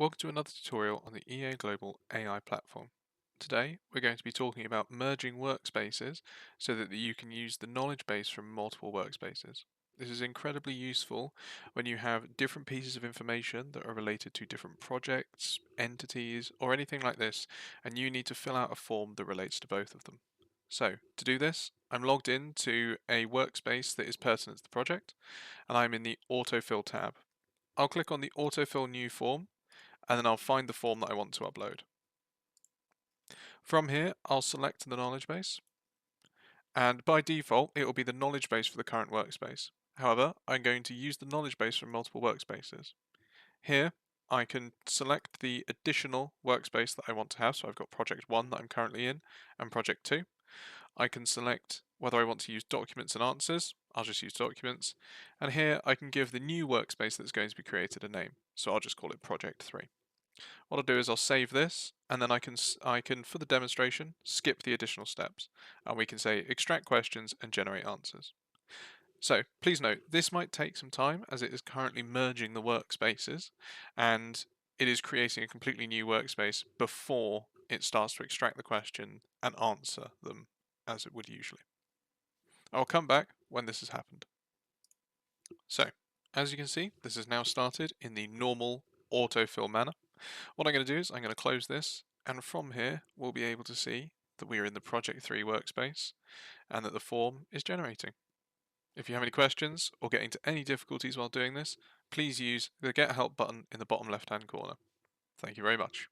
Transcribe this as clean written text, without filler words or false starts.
Welcome to another tutorial on the EA Global AI platform. Today, we're going to be talking about merging workspaces so that you can use the knowledge base from multiple workspaces. This is incredibly useful when you have different pieces of information that are related to different projects, entities, or anything like this, and you need to fill out a form that relates to both of them. So, to do this, I'm logged in to a workspace that is pertinent to the project, and I'm in the Autofill tab. I'll click on the Autofill New Form and then I'll find the form that I want to upload. From here, I'll select the knowledge base, and by default, it will be the knowledge base for the current workspace. However, I'm going to use the knowledge base from multiple workspaces. Here, I can select the additional workspace that I want to have, so I've got project 1 that I'm currently in, and project 2. I can select whether I want to use documents and answers, I'll just use documents, and here I can give the new workspace that's going to be created a name, so I'll just call it project 3. What I'll do is I'll save this, and then I can, for the demonstration, skip the additional steps, and we can say extract questions and generate answers. So please note, this might take some time as it is currently merging the workspaces, and it is creating a completely new workspace before it starts to extract the question and answer them as it would usually. I'll come back when this has happened. So, as you can see, this has now started in the normal autofill manner. What I'm going to do is I'm going to close this, and from here we'll be able to see that we are in the Project 3 workspace and that the form is generating. If you have any questions or get into any difficulties while doing this, please use the Get Help button in the bottom left hand corner. Thank you very much.